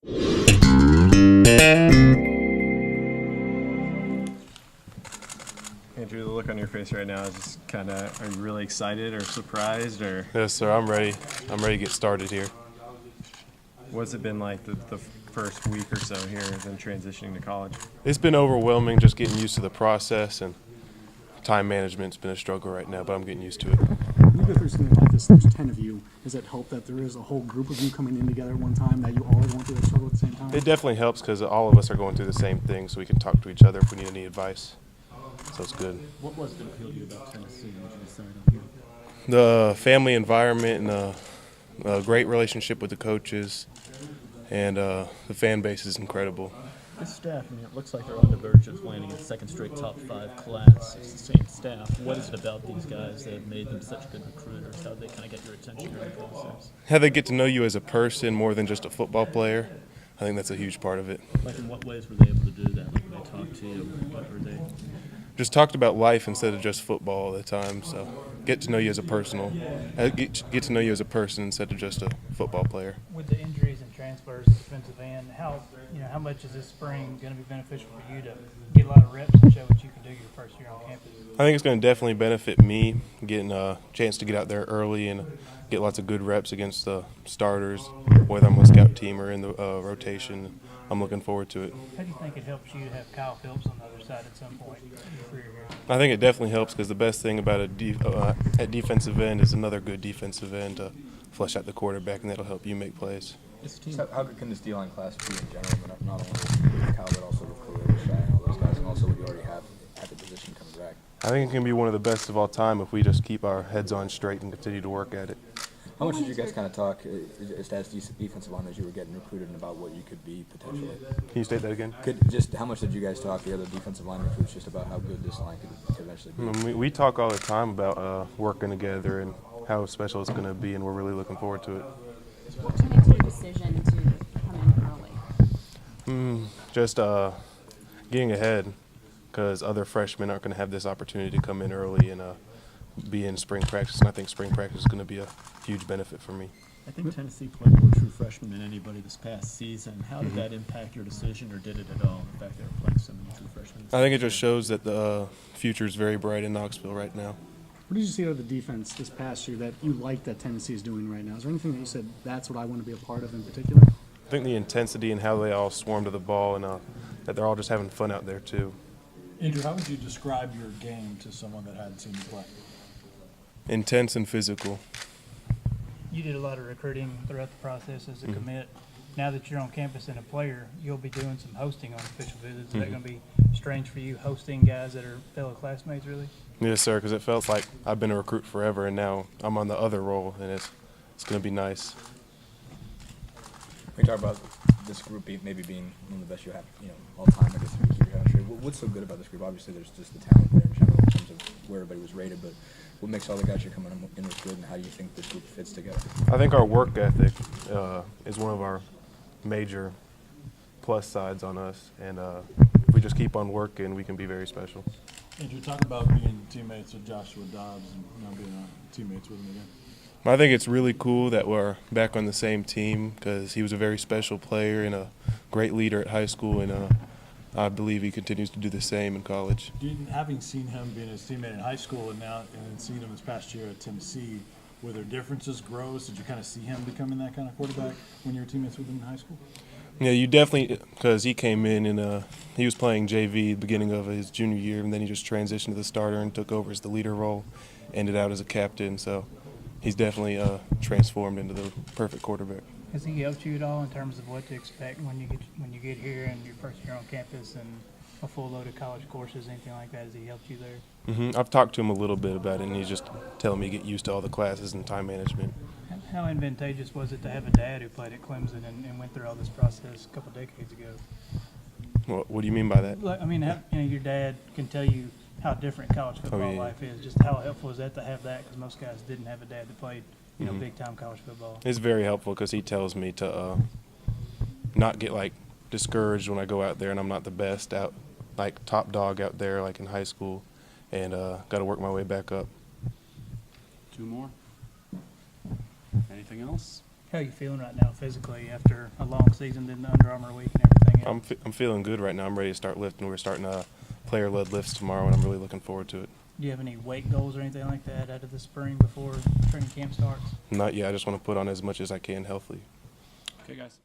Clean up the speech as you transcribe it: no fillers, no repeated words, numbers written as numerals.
Andrew, the look on your face right now is just kind of, are you really excited or surprised? Or Yes, sir. I'm ready. I'm ready to get started here. what's it been like the first week or so here then transitioning to college? It's been overwhelming just getting used to the process, and time management's been a struggle right now, but I'm getting used to it. When you go through something like this, there's 10 of you. Does it help that there is a whole group of you coming in together at one time, that you all are going through that struggle at the same time? It definitely helps because all of us are going through the same thing, so we can talk to each other if we need any advice. So it's good. What was it that appealed to you about Tennessee when you decided on here? The family environment and a great relationship with the coaches, and the fan base is incredible. This staff, I mean, it looks like they're on the verge of landing a second straight top 5 class. It's the same staff. What is it about these guys that have made them such good recruiters? How do they kind of get your attention during the process? How they get to know you as a person more than just a football player, I think that's a huge part of it. Like, in what ways were they able to do that? Like, when they talked to you, what were they? Just talked about life instead of just football all the time. So get to know you as a get to know you as a person instead of just a football player. With the injuries and transfers, defensive end, how much is this spring going to be beneficial for you to get a lot of reps and show what you can do your first year on campus? I think it's going to definitely benefit me getting a chance to get out there early and get lots of good reps against the starters, whether I'm on scout team or in the rotation. I'm looking forward to it. How do you think it helps you to have Kyle Phillips on the other side at some point in your career here? I think it definitely helps because the best thing about at defensive end is another good defensive end to flesh out the quarterback, and that'll help you make plays. So how good can this D-line class be in general, but not only with Kyle, but also with Khalil, Shai, and all those guys, and also what you already have at the position coming back? I think it can be one of the best of all time if we just keep our heads on straight and continue to work at it. How much did you guys kind of talk as defensive line as you were getting recruited and about what you could be potentially? Can you state that again? How much did you guys talk, the other defensive line recruits, just about how good this line could eventually be? We talk all the time about working together and how special it's going to be, and we're really looking forward to it. What went into your decision to come in early? Just getting ahead, because other freshmen aren't going to have this opportunity to come in early and be in spring practice, and I think spring practice is going to be a huge benefit for me. I think Tennessee played more true freshmen than anybody this past season. How did that impact your decision, or did it at all, the fact that they were playing so many true freshmen? I think it just shows that the future is very bright in Knoxville right now. What did you see out of the defense this past year that you like that Tennessee is doing right now? Is there anything that you said, that's what I want to be a part of in particular? I think the intensity and how they all swarm to the ball, and that they're all just having fun out there too. Andrew, how would you describe your game to someone that hadn't seen you play? Intense and physical. You did a lot of recruiting throughout the process as a commit. Now that you're on campus and a player, you'll be doing some hosting on official visits. Is that going to be strange for you, hosting guys that are fellow classmates, really? Yes, sir, because it felt like I've been a recruit forever, and now I'm on the other role, and it's going to be nice. We talk about this group maybe being one of the best you have, all time. I guess in your history. What's so good about this group? Obviously, there's just the talent there in general in terms of where everybody was rated, but what makes all the guys you're coming in with good, and how do you think this group fits together? I think our work ethic is one of our major plus sides on us, and if we just keep on working, we can be very special. Andrew, talk about being teammates with Joshua Dobbs and now being teammates with him again. I think it's really cool that we're back on the same team because he was a very special player and a great leader at high school, and I believe he continues to do the same in college. Having seen him being his teammate in high school and seeing him this past year at Tennessee, were there differences, growths? Did you kind of see him becoming that kind of quarterback when you were teammates with him in high school? Yeah, you definitely, because he came in and he was playing JV at the beginning of his junior year, and then he just transitioned to the starter and took over as the leader role, ended out as a captain. So he's definitely transformed into the perfect quarterback. Has he helped you at all in terms of what to expect when you get here and your first year on campus and a full load of college courses, anything like that? Has he helped you there? I've talked to him a little bit about it, and he's just telling me to get used to all the classes and time management. How advantageous was it to have a dad who played at Clemson and went through all this process a couple decades ago? What do you mean by that? I mean, your dad can tell you how different college football life is. Just how helpful is that to have that? Because most guys didn't have a dad that played, big-time college football. It's very helpful because he tells me to not get, discouraged when I go out there and I'm not the best top dog out there, in high school, and got to work my way back up. 2 more. Anything else? How are you feeling right now physically after a long season in the Under Armour week and everything else? I'm feeling good right now. I'm ready to start lifting. We're starting player-led lifts tomorrow, and I'm really looking forward to it. Do you have any weight goals or anything like that out of the spring before training camp starts? Not yet. I just want to put on as much as I can healthily. Okay, guys.